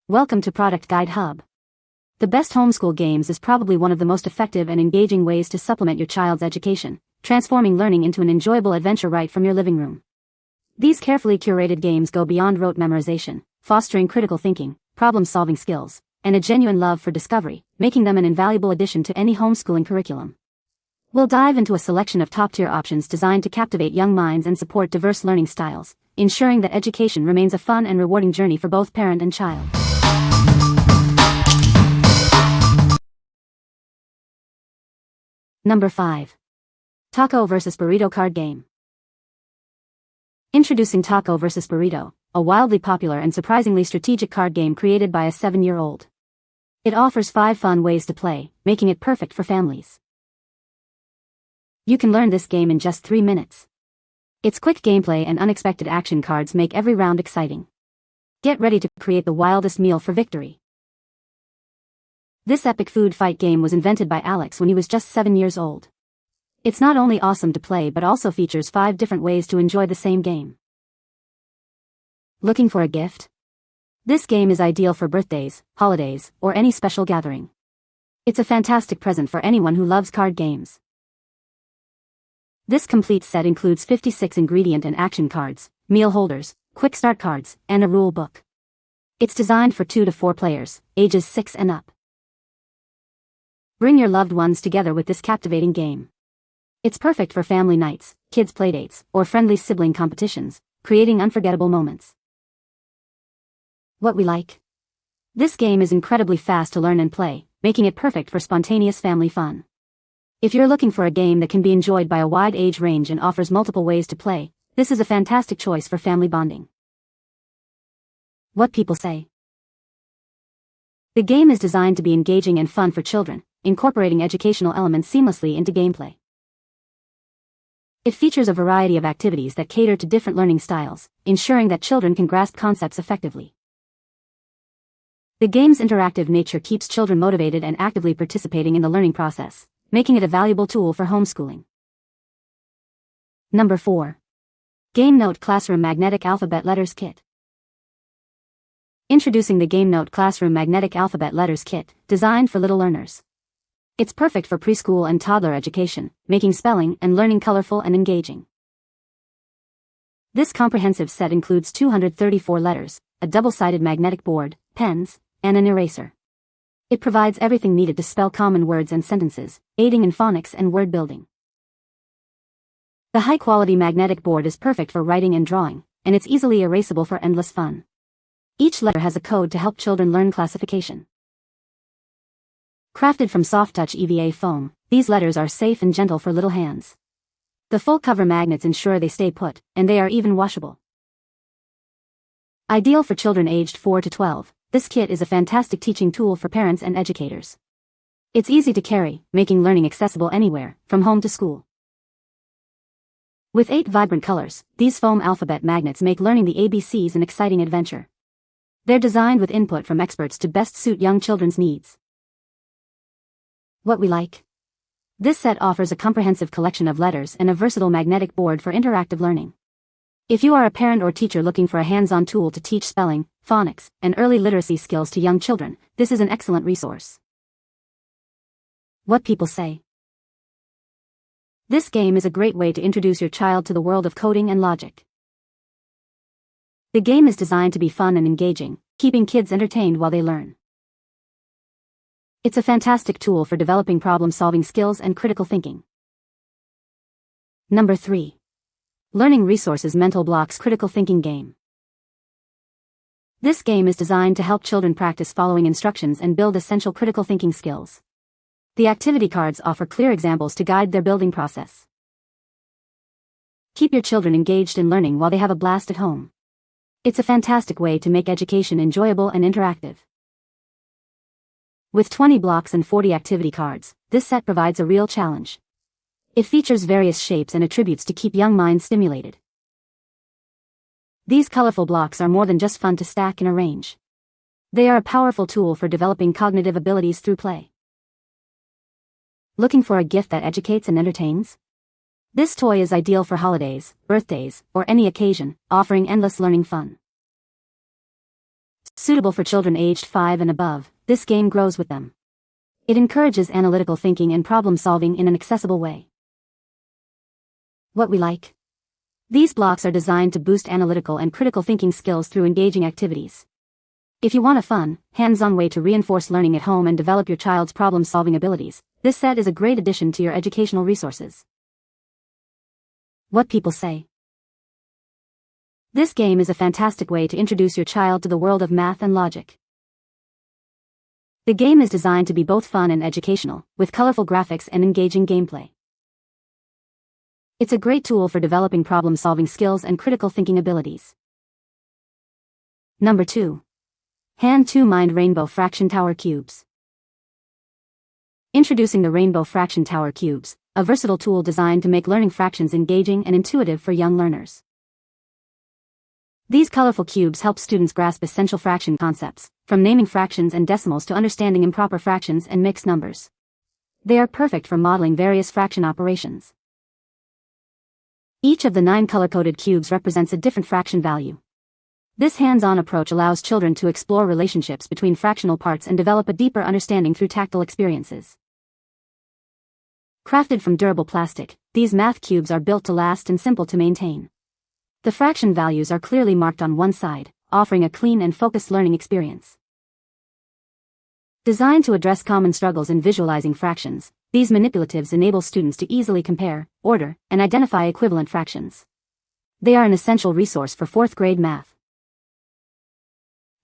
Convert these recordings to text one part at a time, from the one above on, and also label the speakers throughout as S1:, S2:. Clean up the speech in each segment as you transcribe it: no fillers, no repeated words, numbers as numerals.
S1: Welcome to Product Guide Hub. The best homeschool games is probably one of the most effective and engaging ways to supplement your child's education, transforming learning into an enjoyable adventure right from your living room. These carefully curated games go beyond rote memorization, fostering critical thinking, problem-solving skills, and a genuine love for discovery, making them an invaluable addition to any homeschooling curriculum. We'll dive into a selection of top-tier options designed to captivate young minds and support diverse learning styles, ensuring that education remains a fun and rewarding journey for both parent and child. Number 5. Taco vs. Burrito Card Game. Introducing Taco vs. Burrito, a wildly popular and surprisingly strategic card game created by a 7-year-old. It offers 5 fun ways to play, making it perfect for families. You can learn this game in just 3 minutes. Its quick gameplay and unexpected action cards make every round exciting. Get ready to create the wildest meal for victory. This epic food fight game was invented by Alex when he was just 7 years old. It's not only awesome to play but also features 5 different ways to enjoy the same game. Looking for a gift? This game is ideal for birthdays, holidays, or any special gathering. It's a fantastic present for anyone who loves card games. This complete set includes 56 ingredient and action cards, meal holders, quick start cards, and a rule book. It's designed for 2 to 4 players, ages 6 and up. Bring your loved ones together with this captivating game. It's perfect for family nights, kids' playdates, or friendly sibling competitions, creating unforgettable moments. What we like? This game is incredibly fast to learn and play, making it perfect for spontaneous family fun. If you're looking for a game that can be enjoyed by a wide age range and offers multiple ways to play, this is a fantastic choice for family bonding. What people say. The game is designed to be engaging and fun for children, incorporating educational elements seamlessly into gameplay. It features a variety of activities that cater to different learning styles, ensuring that children can grasp concepts effectively. The game's interactive nature keeps children motivated and actively participating in the learning process, making it a valuable tool for homeschooling. Number 4. Gamenote Classroom Magnetic Alphabet Letters Kit. Introducing the Gamenote Classroom Magnetic Alphabet Letters Kit, designed for little learners. It's perfect for preschool and toddler education, making spelling and learning colorful and engaging. This comprehensive set includes 234 letters, a double-sided magnetic board, pens, and an eraser. It provides everything needed to spell common words and sentences, aiding in phonics and word building. The high-quality magnetic board is perfect for writing and drawing, and it's easily erasable for endless fun. Each letter has a code to help children learn classification. Crafted from soft-touch EVA foam, these letters are safe and gentle for little hands. The full-cover magnets ensure they stay put, and they are even washable. Ideal for children aged 4 to 12, this kit is a fantastic teaching tool for parents and educators. It's easy to carry, making learning accessible anywhere, from home to school. With 8 vibrant colors, these foam alphabet magnets make learning the ABCs an exciting adventure. They're designed with input from experts to best suit young children's needs. What we like? This set offers a comprehensive collection of letters and a versatile magnetic board for interactive learning. If you are a parent or teacher looking for a hands-on tool to teach spelling, phonics, and early literacy skills to young children, this is an excellent resource. What people say. This game is a great way to introduce your child to the world of coding and logic. The game is designed to be fun and engaging, keeping kids entertained while they learn. It's a fantastic tool for developing problem-solving skills and critical thinking. Number 3. Learning Resources Mental Blox Critical Thinking Game. This game is designed to help children practice following instructions and build essential critical thinking skills. The activity cards offer clear examples to guide their building process. Keep your children engaged in learning while they have a blast at home. It's a fantastic way to make education enjoyable and interactive. With 20 blocks and 40 activity cards, this set provides a real challenge. It features various shapes and attributes to keep young minds stimulated. These colorful blocks are more than just fun to stack and arrange. They are a powerful tool for developing cognitive abilities through play. Looking for a gift that educates and entertains? This toy is ideal for holidays, birthdays, or any occasion, offering endless learning fun. Suitable for children aged 5 and above, this game grows with them. It encourages analytical thinking and problem solving in an accessible way. What we like. These blocks are designed to boost analytical and critical thinking skills through engaging activities. If you want a fun, hands-on way to reinforce learning at home and develop your child's problem-solving abilities, this set is a great addition to your educational resources. What people say. This game is a fantastic way to introduce your child to the world of math and logic. The game is designed to be both fun and educational, with colorful graphics and engaging gameplay. It's a great tool for developing problem-solving skills and critical thinking abilities. Number 2. Hand 2 Mind Rainbow Fraction Tower Cubes. Introducing the Rainbow Fraction Tower Cubes, a versatile tool designed to make learning fractions engaging and intuitive for young learners. These colorful cubes help students grasp essential fraction concepts, from naming fractions and decimals to understanding improper fractions and mixed numbers. They are perfect for modeling various fraction operations. Each of the 9 color-coded cubes represents a different fraction value. This hands-on approach allows children to explore relationships between fractional parts and develop a deeper understanding through tactile experiences. Crafted from durable plastic, these math cubes are built to last and simple to maintain. The fraction values are clearly marked on one side, offering a clean and focused learning experience. Designed to address common struggles in visualizing fractions, these manipulatives enable students to easily compare, order, and identify equivalent fractions. They are an essential resource for 4th grade math.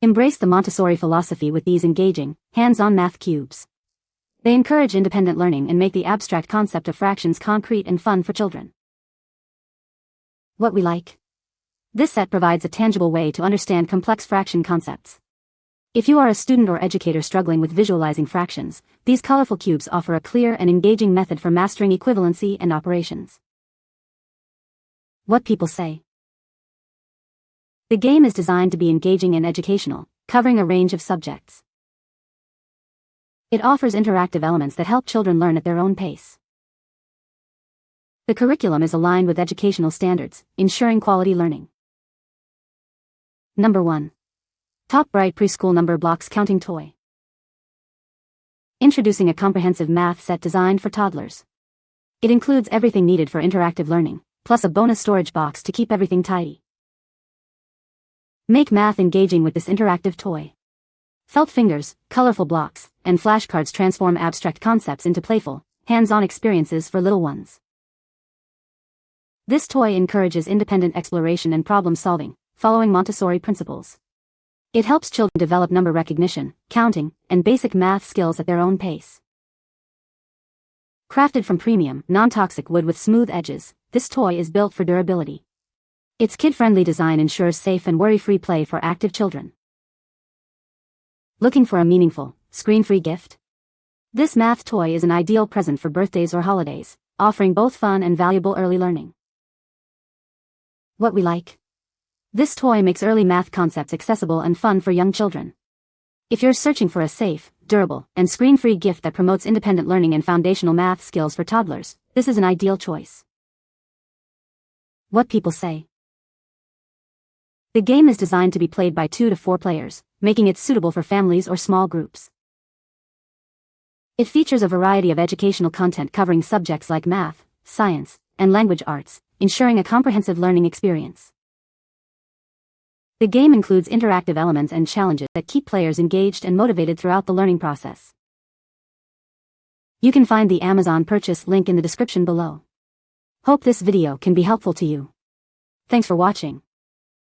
S1: Embrace the Montessori philosophy with these engaging, hands-on math cubes. They encourage independent learning and make the abstract concept of fractions concrete and fun for children. What we like. This set provides a tangible way to understand complex fraction concepts. If you are a student or educator struggling with visualizing fractions, these colorful cubes offer a clear and engaging method for mastering equivalency and operations. What people say. The game is designed to be engaging and educational, covering a range of subjects. It offers interactive elements that help children learn at their own pace. The curriculum is aligned with educational standards, ensuring quality learning. Number 1. Top Bright Preschool Number Blox Counting Toy. Introducing a comprehensive math set designed for toddlers. It includes everything needed for interactive learning, plus a bonus storage box to keep everything tidy. Make math engaging with this interactive toy. Felt fingers, colorful blocks, and flashcards transform abstract concepts into playful, hands-on experiences for little ones. This toy encourages independent exploration and problem solving, following Montessori principles. It helps children develop number recognition, counting, and basic math skills at their own pace. Crafted from premium, non-toxic wood with smooth edges, this toy is built for durability. Its kid-friendly design ensures safe and worry-free play for active children. Looking for a meaningful, screen-free gift? This math toy is an ideal present for birthdays or holidays, offering both fun and valuable early learning. What we like. This toy makes early math concepts accessible and fun for young children. If you're searching for a safe, durable, and screen-free gift that promotes independent learning and foundational math skills for toddlers, this is an ideal choice. What people say. The game is designed to be played by 2 to 4 players, making it suitable for families or small groups. It features a variety of educational content covering subjects like math, science, and language arts, ensuring a comprehensive learning experience. The game includes interactive elements and challenges that keep players engaged and motivated throughout the learning process. You can find the Amazon purchase link in the description below. Hope this video can be helpful to you. Thanks for watching.